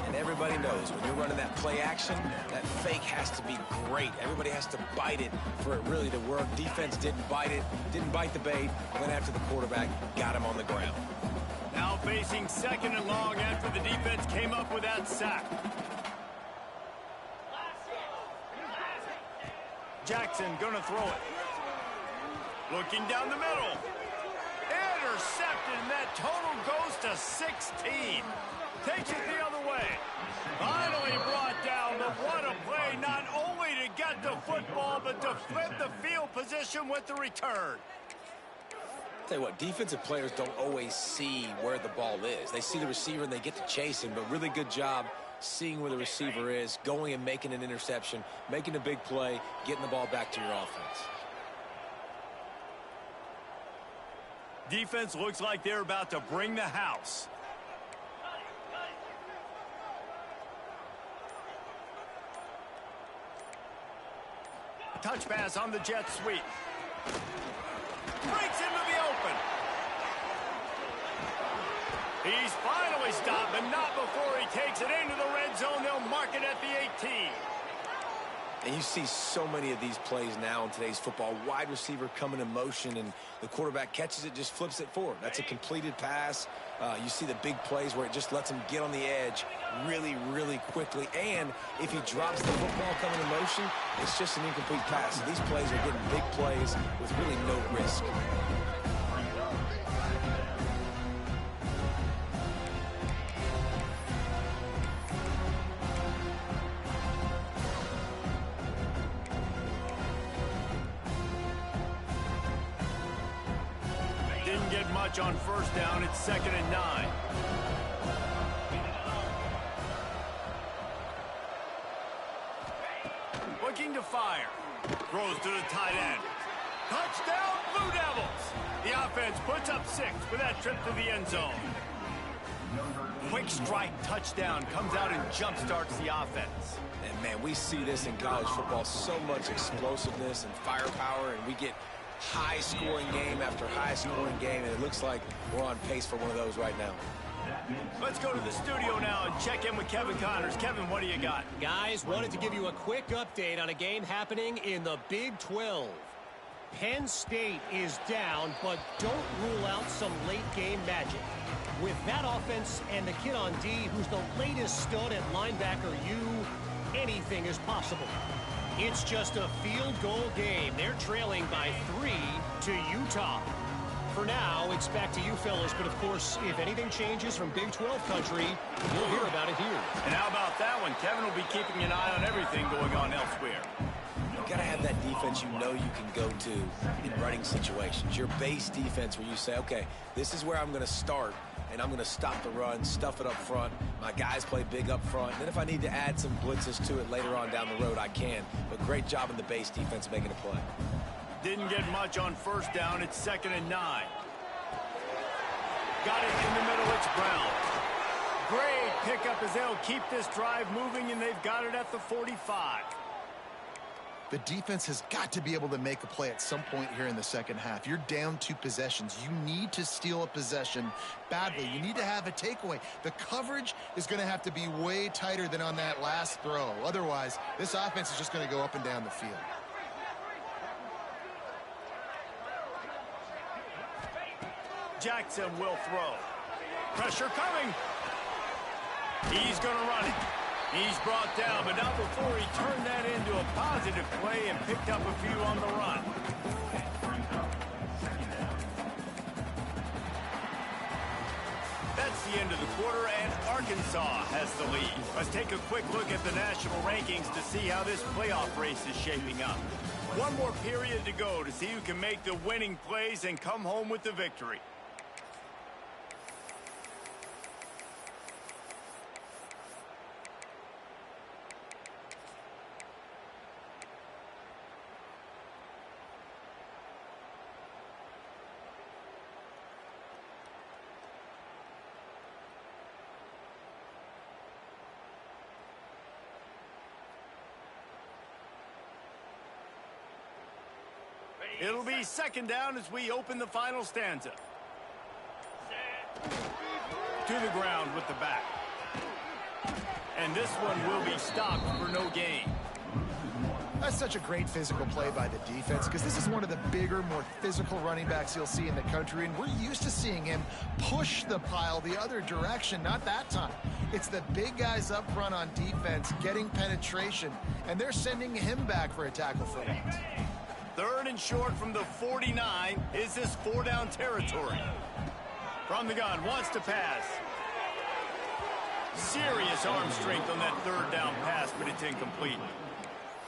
And everybody knows when you're running that play action, that fake has to be great. Everybody has to bite it for it really to work. Defense didn't bite it, didn't bite the bait, went after the quarterback, got him on the ground. Now facing 2nd and long after the defense came up with that sack. Jackson gonna throw it. Looking down the middle. Intercepted, and that total goes to 16. Takes it the other way. Finally brought down, but what a play, not only to get the football, but to flip the field position with the return. Tell you what, defensive players don't always see where the ball is. They see the receiver and they get to chase him, but really good job seeing where the receiver is, going and making an interception, making a big play, getting the ball back to your offense. Defense looks like they're about to bring the house. Touch pass on the jet sweep. Breaks into the open. He's finally stopped, but not before he takes it into the red zone. They'll mark it at the 18. And you see so many of these plays now in today's football. Wide receiver coming in motion, and the quarterback catches it, just flips it forward. That's a completed pass. You see the big plays where it just lets him get on the edge really, really quickly. And if he drops the football coming in motion, it's just an incomplete pass. So these plays are getting big plays with really no risk. Get much on first down. It's 2nd and 9. Looking to fire. Throws to the tight end. Touchdown, Blue Devils. The offense puts up 6 with that trip to the end zone. Quick strike touchdown comes out and jump starts the offense. And man, we see this in college football, so much explosiveness and firepower, and we get high-scoring game after high-scoring game, and it looks like we're on pace for one of those right now. Let's go to the studio now and check in with Kevin Connors. Kevin, what do you got? Guys, wanted to give you a quick update on a game happening in the Big 12. Penn State is down, but don't rule out some late-game magic. With that offense and the kid on D, who's the latest stud at linebacker, anything is possible. It's just a field goal game. They're trailing by 3 to Utah. For now, it's back to you fellas, but of course, if anything changes from Big 12 country, you'll hear about it here. And how about that one? Kevin will be keeping an eye on everything going on elsewhere. You've got to have that defense you know you can go to in running situations. Your base defense where you say, okay, this is where I'm going to start, and I'm going to stop the run, stuff it up front. My guys play big up front. Then if I need to add some blitzes to it later on down the road, I can. But great job in the base defense making a play. Didn't get much on first down. It's 2nd and 9. Got it in the middle. It's Brown. Great pickup as they'll keep this drive moving, and they've got it at the 45. The defense has got to be able to make a play at some point here in the second half. You're down 2 possessions. You need to steal a possession badly. You need to have a takeaway. The coverage is going to have to be way tighter than on that last throw. Otherwise, this offense is just going to go up and down the field. Jackson will throw. Pressure coming. He's going to run it. He's brought down, but not before he turned that into a positive play and picked up a few on the run. That's the end of the quarter, and Arkansas has the lead. Let's take a quick look at the national rankings to see how this playoff race is shaping up. One more period to go to see who can make the winning plays and come home with the victory. It'll be 2nd down as we open the final stanza. To the ground with the back. And this one will be stopped for no gain. That's such a great physical play by the defense because this is one of the bigger, more physical running backs you'll see in the country, and we're used to seeing him push the pile the other direction. Not that time. It's the big guys up front on defense getting penetration, and they're sending him back for a tackle for loss. 3rd and short from the 49. Is this 4-down territory? From the gun, wants to pass. Serious arm strength on that 3rd down pass, but it's incomplete.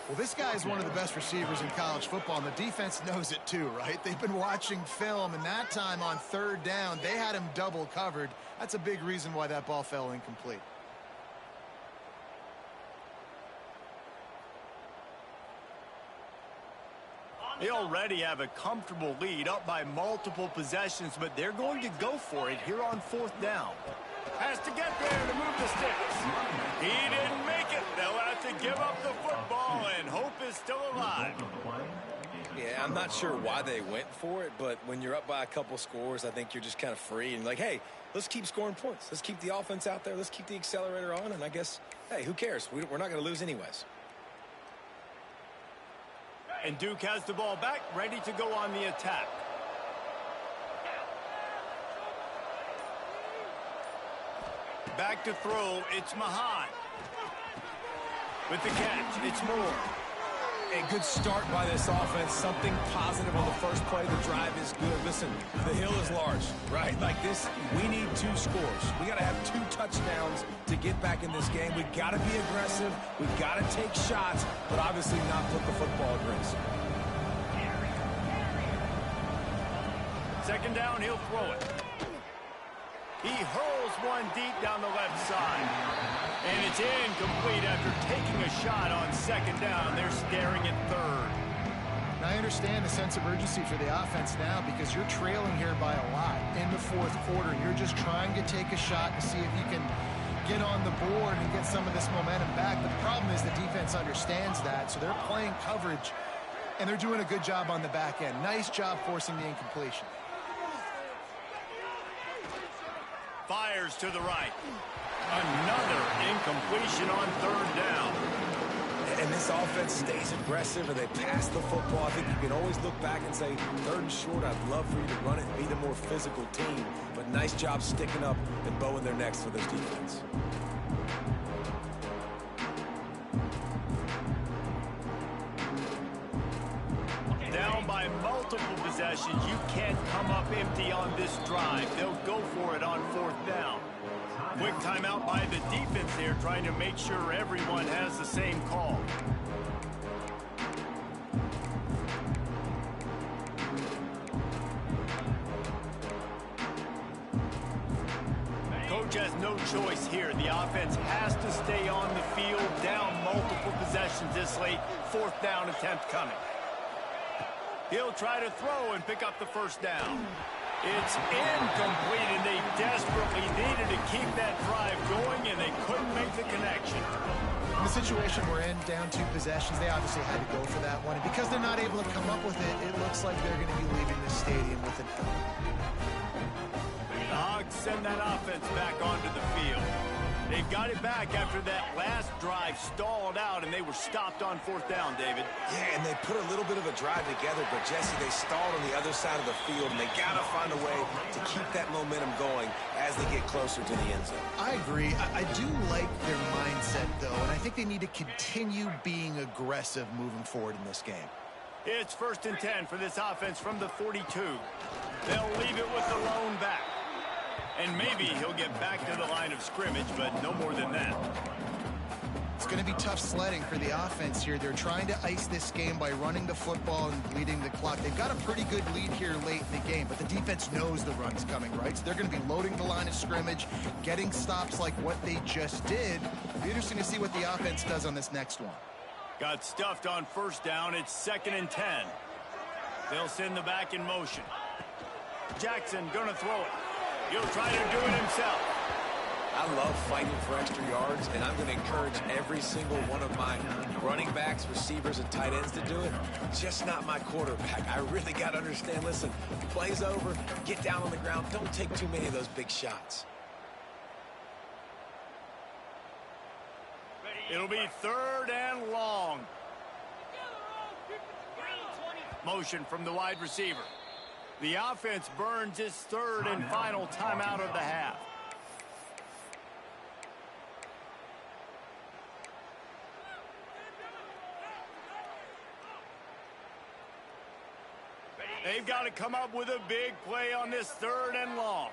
Well, this guy is one of the best receivers in college football, and the defense knows it too, right? They've been watching film, and that time on 3rd down, they had him double covered. That's a big reason why that ball fell incomplete. They already have a comfortable lead up by multiple possessions, but they're going to go for it here on 4th down. Has to get there to move the sticks. He didn't make it. They'll have to give up the football, and hope is still alive. Yeah, I'm not sure why they went for it, but when you're up by a couple scores, I think you're just kind of free and like, hey, let's keep scoring points. Let's keep the offense out there. Let's keep the accelerator on, and I guess, hey, who cares? We're not going to lose anyways. And Duke has the ball back, ready to go on the attack. Back to throw, it's Mahan. With the catch, it's Moore. A good start by this offense. Something positive on the first play. The drive is good. Listen, the hill is large, right? Like this, we need 2 scores. We got to have 2 touchdowns to get back in this game. We got to be aggressive. We got to take shots, but obviously not put the football at risk. Second down, he'll throw it. He hurls one deep down the left side. And it's incomplete after taking a shot on second down. They're staring at third. And I understand the sense of urgency for the offense now because you're trailing here by a lot in the fourth quarter. You're just trying to take a shot to see if you can get on the board and get some of this momentum back. But the problem is the defense understands that, so they're playing coverage, and they're doing a good job on the back end. Nice job forcing the incompletion. Fires to the right. Another incompletion on third down. And this offense stays aggressive and they pass the football. I think you can always look back and say, 3rd and short, I'd love for you to run it and be the more physical team. But nice job sticking up and bowing their necks for this defense. Down by multiple possessions. You can't come up empty on this drive. They'll go for it on 4th down. Quick timeout by the defense there, trying to make sure everyone has the same call. Coach has no choice here. The offense has to stay on the field, down multiple possessions this late. 4th down attempt coming. He'll try to throw and pick up the first down. It's incomplete, and they desperately needed to keep that drive going, and they couldn't make the connection. In the situation we're in, down 2 possessions, they obviously had to go for that one. And because they're not able to come up with it, it looks like they're going to be leaving the stadium with it. The Hogs send that offense back onto the field. They've got it back after that last drive stalled out, and they were stopped on 4th down, David. Yeah, and they put a little bit of a drive together, but, Jesse, they stalled on the other side of the field, and they got to find a way to keep that momentum going as they get closer to the end zone. I agree. I do like their mindset, though, and I think they need to continue being aggressive moving forward in this game. It's 1st and 10 for this offense from the 42. They'll leave it with the lone back. And maybe he'll get back to the line of scrimmage, but no more than that. It's going to be tough sledding for the offense here. They're trying to ice this game by running the football and bleeding the clock. They've got a pretty good lead here late in the game, but the defense knows the run's coming, right? So they're going to be loading the line of scrimmage, getting stops like what they just did. It'll be interesting to see what the offense does on this next one. Got stuffed on 1st down. It's 2nd and 10. They'll send the back in motion. Jackson going to throw it. He'll try to do it himself. I love fighting for extra yards, and I'm going to encourage every single one of my running backs, receivers, and tight ends to do it. Just not my quarterback. I really got to understand, listen, play's over, get down on the ground, don't take too many of those big shots. It'll be 3rd and long. Motion from the wide receiver. The offense burns its 3rd and final timeout of the half. They've got to come up with a big play on this 3rd and long.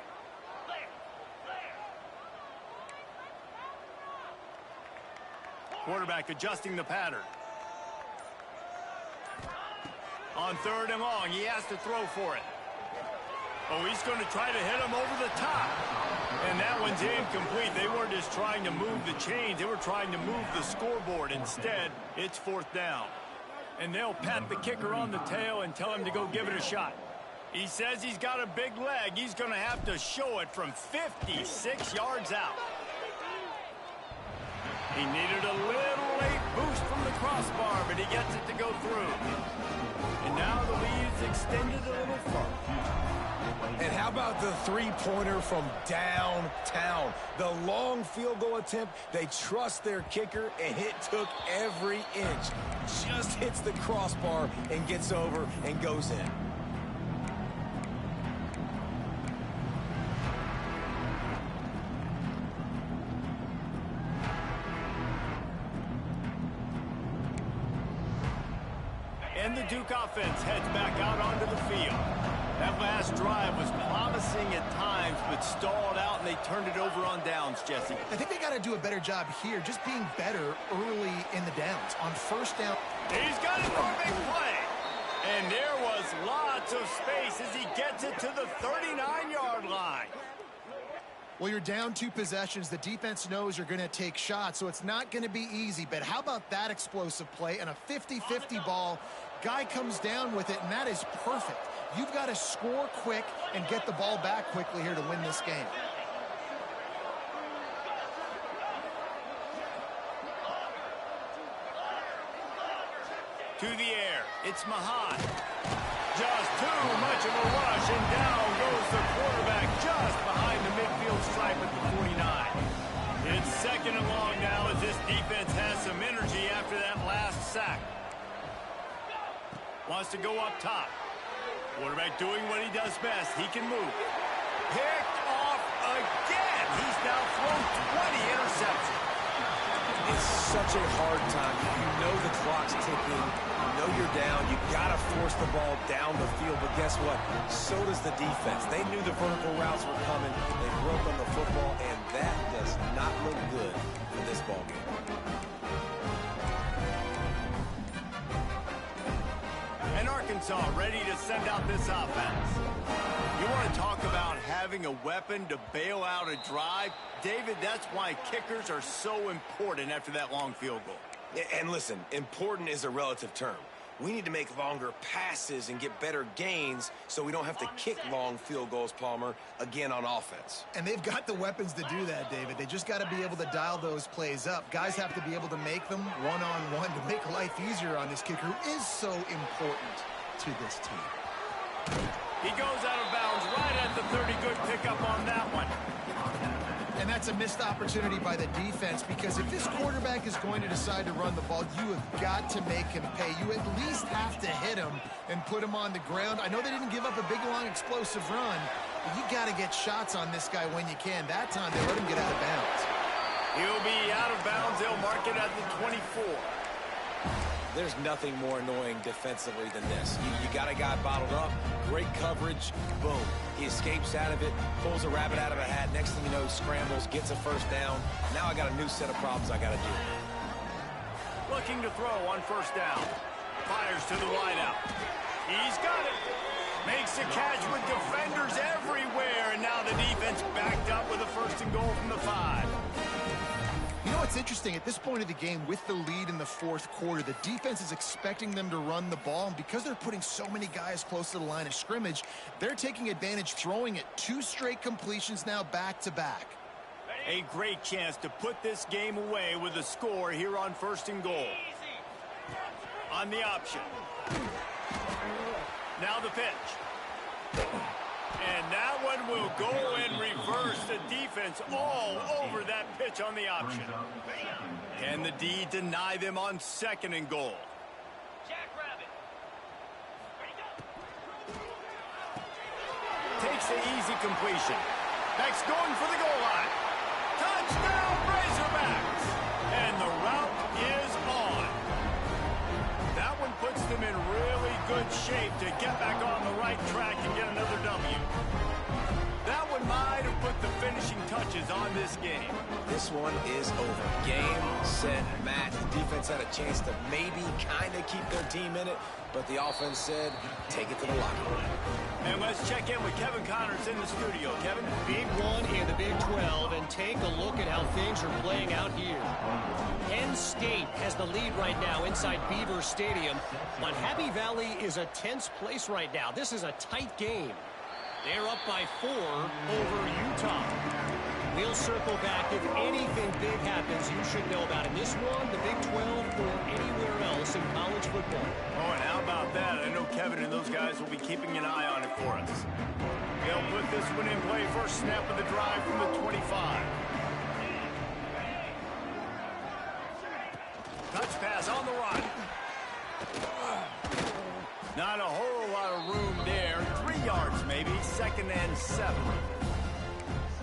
Quarterback adjusting the pattern. On 3rd and long, he has to throw for it. Oh, he's going to try to hit him over the top. And that one's incomplete. They weren't just trying to move the chains. They were trying to move the scoreboard. Instead, it's 4th down. And they'll pat the kicker on the tail and tell him to go give it a shot. He says he's got a big leg. He's going to have to show it from 56 yards out. He needed a little late boost from the crossbar, but he gets it to go through. And now the lead is extended a little further. And how about the three-pointer from downtown? The long field goal attempt, they trust their kicker, and it took every inch. Just hits the crossbar and gets over and goes in. And the Duke offense heads back out onto the field. That last drive was promising at times, but stalled out, and they turned it over on downs, Jesse. I think they got to do a better job here, just being better early in the downs. On first down. He's got it for a big play. And there was lots of space as he gets it to the 39-yard line. Well, you're down 2 possessions. The defense knows you're going to take shots, so it's not going to be easy. But how about that explosive play and a 50-50 ball? Guy comes down with it, and that is perfect. You've got to score quick and get the ball back quickly here to win this game. To the air, it's Ncaa. Just too much of a rush, and down goes the quarterback just behind the midfield stripe at the 49. It's second and long now as this defense has some energy after that last sack. Wants to go up top. Quarterback doing what he does best. He can move. Picked off again. He's now thrown 20 interceptions. It's such a hard time. You know the clock's ticking. You know you're down. You got to force the ball down the field. But guess what? So does the defense. They knew the vertical routes were coming. They broke on the football, and that does not look good for this ball game. And Arkansas ready to send out this offense. You want to talk about having a weapon to bail out a drive? David, that's why kickers are so important after that long field goal. And listen, important is a relative term. We need to make longer passes and get better gains so we don't have to kick long field goals, Palmer, again on offense. And they've got the weapons to do that, David. They just got to be able to dial those plays up. Guys have to be able to make them one-on-one to make life easier on this kicker who is so important to this team. He goes out of bounds right at the 30. Good pickup on that one. And that's a missed opportunity by the defense, because if this quarterback is going to decide to run the ball, you have got to make him pay. You at least have to hit him and put him on the ground. I know they didn't give up a big, long, explosive run, but you got to get shots on this guy when you can. That time, they let him get out of bounds. He'll be out of bounds. They'll mark it at the 24. There's nothing more annoying defensively than this. You got a guy bottled up, great coverage, boom. He escapes out of it, pulls a rabbit out of a hat. Next thing you know, scrambles, gets a first down. Now I got a new set of problems I got to do. Looking to throw on first down. Fires to the wideout. He's got it. Makes a catch with defenders everywhere, and now the defense backed up with a first and goal from the 5. You know what's interesting? At this point of the game, with the lead in the fourth quarter, the defense is expecting them to run the ball. And because they're putting so many guys close to the line of scrimmage, they're taking advantage, throwing it 2 straight completions now back-to-back. A great chance to put this game away with a score here on first and goal. On the option. Now the pitch. And that one will go in reverse. The defense all over that pitch on the option. Can the D deny them on second and goal? Takes the easy completion. Next going for the goal line. Touchdown Razorbacks! And the route is on. That one puts them in really good shape to get back on the right track and get another W. That one might have put the finishing touches on this game. This one is over. Game, set, match. The defense had a chance to maybe kind of keep their team in it, but the offense said, take it to the locker room. And let's check in with Kevin Connors in the studio. Kevin? Big one in the Big 12, and take a look at how things are playing out here. Penn State has the lead right now inside Beaver Stadium, but Happy Valley is a tense place right now. This is a tight game. They're up by 4 over Utah. We'll circle back. If anything big happens, you should know about it. This one, the Big 12, or anywhere else in college football. Oh, and how about that? I know Kevin and those guys will be keeping an eye on it for us. They'll put this one in play. First snap of the drive from the 25. Touch pass on the run. Not a whole lot of room there. 3 yards maybe. 2nd and 7.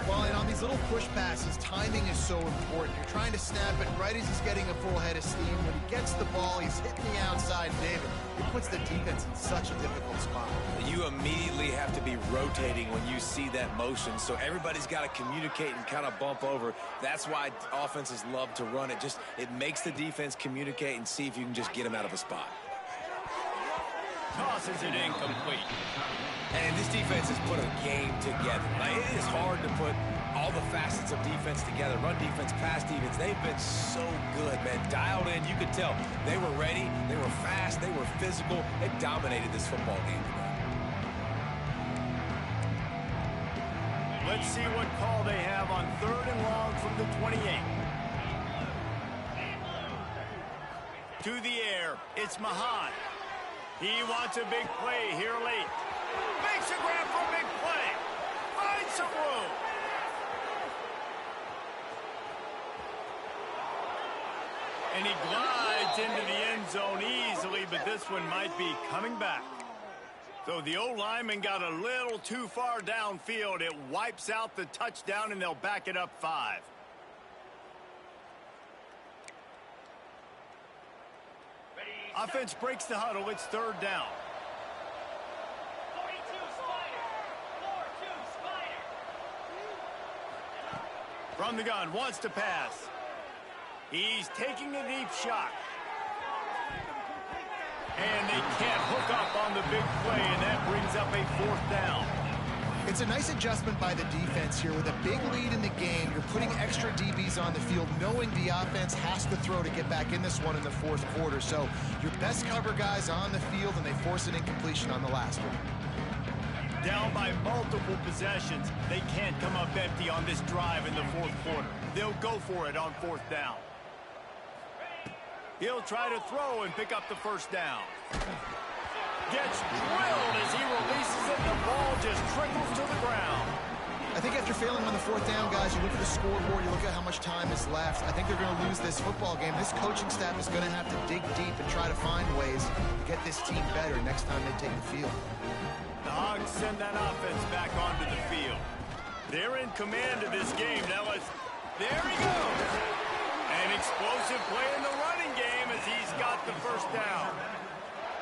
Well, and on these little push passes, timing is so important. You're trying to snap it right as he's getting a full head of steam. When he gets the ball, he's hitting the outside. David, it puts the defense in such a difficult spot. You immediately have to be rotating when you see that motion, so everybody's got to communicate and kind of bump over. That's why offenses love to run it. It makes the defense communicate and see if you can just get them out of a spot. Tosses it incomplete. And this defense has put a game together. Like, it is hard to put all the facets of defense together. Run defense, pass defense. They've been so good, man. Dialed in. You could tell they were ready. They were fast. They were physical. They dominated this football game today. Let's see what call they have on 3rd and long from the 28. To the air. It's Mahan. He wants a big play here late. Makes a grab for a big play. Finds some room. And he glides into the end zone easily, but this one might be coming back. So the old lineman got a little too far downfield. It wipes out the touchdown, and they'll back it up 5. Offense breaks the huddle. It's 3rd down. From the gun, wants to pass. He's taking a deep shot. And they can't hook up on the big play, and that brings up a 4th down. It's a nice adjustment by the defense here. With a big lead in the game, you're putting extra DBs on the field, knowing the offense has to throw to get back in this one in the 4th quarter. So your best cover guys on the field, and they force an incompletion on the last one. Down by multiple possessions. They can't come up empty on this drive in the 4th quarter. They'll go for it on 4th down. He'll try to throw and pick up the 1st down. Gets drilled as he releases it. The ball just trickles to the ground. I think after failing on the 4th down, guys, you look at the scoreboard, you look at how much time is left. I think they're going to lose this football game. This coaching staff is going to have to dig deep and try to find ways to get this team better next time they take the field. The Hogs send that offense back onto the field. They're in command of this game. Now there he goes. An explosive play in the running game as he's got the 1st down.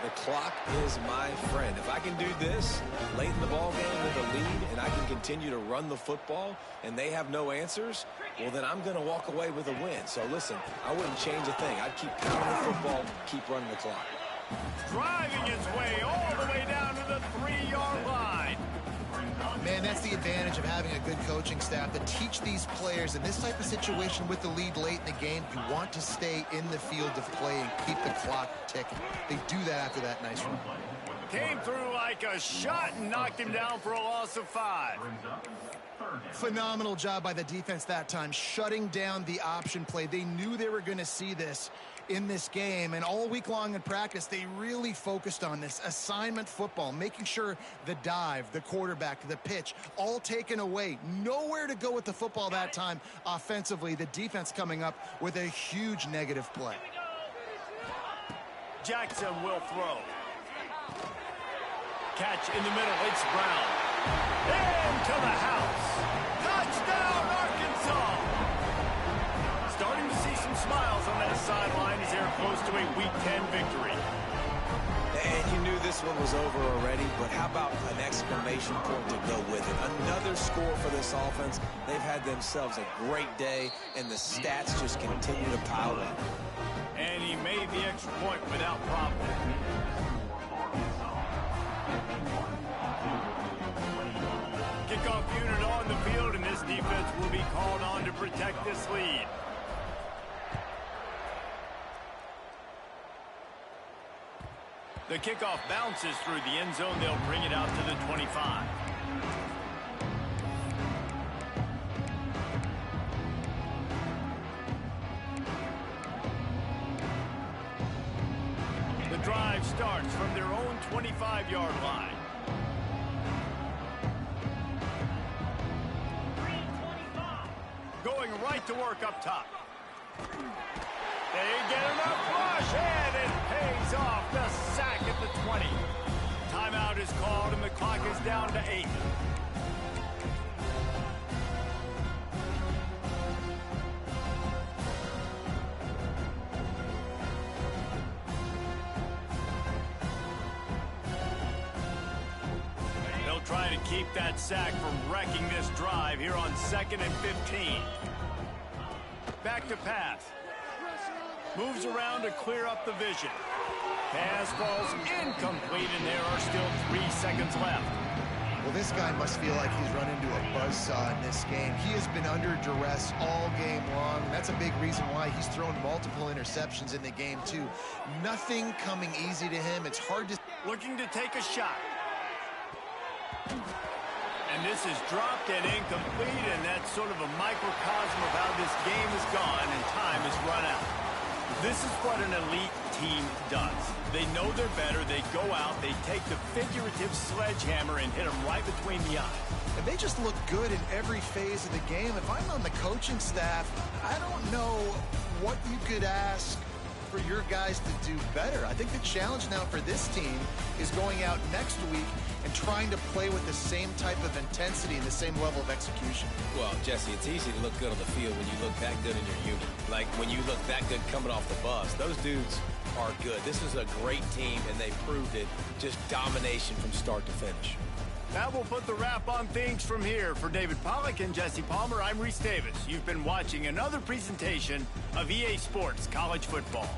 The clock is my friend. If I can do this late in the ball game with a lead and I can continue to run the football and they have no answers, well, then I'm going to walk away with a win. So listen, I wouldn't change a thing. I'd keep pounding the football, keep running the clock. Driving his way all the way down to the 3-yard line. Man, that's the advantage of having a good coaching staff to teach these players in this type of situation with the lead late in the game. You want to stay in the field of play and keep the clock ticking. They do that after that nice run. Came through like a shot and knocked him down for a loss of 5. Phenomenal job by the defense that time, shutting down the option play. They knew they were going to see this in this game, and all week long in practice, they really focused on this assignment football, making sure the dive, the quarterback, the pitch, all taken away. Nowhere to go with the football that time offensively. The defense coming up with a huge negative play. Jackson will throw. Catch in the middle. It's Brown. Into the house. Touchdown, Arkansas. Starting to see some smiles on that sideline as they're close to a Week 10 victory. And you knew this one was over already, but how about an exclamation point to go with it? Another score for this offense. They've had themselves a great day, and the stats just continue to pile up. And he made the extra point without problem. Kickoff unit on the field, and this defense will be called on to protect this lead. The kickoff bounces through the end zone. They'll bring it out to the 25. The drive starts from their own 25-yard line. right to work up top. They get enough rush, and it pays off. The sack at the 20. Timeout is called, and the clock is down to 8. They'll try to keep that sack from wrecking this drive here on 2nd and 15. Back to pass. Moves around to clear up the vision. Pass falls incomplete, and there are still 3 seconds left. Well, this guy must feel like he's run into a buzzsaw in this game. He has been under duress all game long. That's a big reason why he's thrown multiple interceptions in the game, too. Nothing coming easy to him. It's hard to... Looking to take a shot. And this is dropped and incomplete, and that's sort of a microcosm of how this game has gone, and time has run out. This is what an elite team does. They know they're better. They go out, they take the figurative sledgehammer and hit them right between the eyes. And they just look good in every phase of the game. If I'm on the coaching staff, I don't know what you could ask for your guys to do better. I think the challenge now for this team is going out next week and trying to play with the same type of intensity and the same level of execution. Well, Jesse, it's easy to look good on the field when you look that good in your unit. Like when you look that good coming off the bus. Those dudes are good. This is a great team, and they proved it. Just domination from start to finish. That will put the wrap on things from here. For David Pollack and Jesse Palmer, I'm Reese Davis. You've been watching another presentation of EA Sports College Football.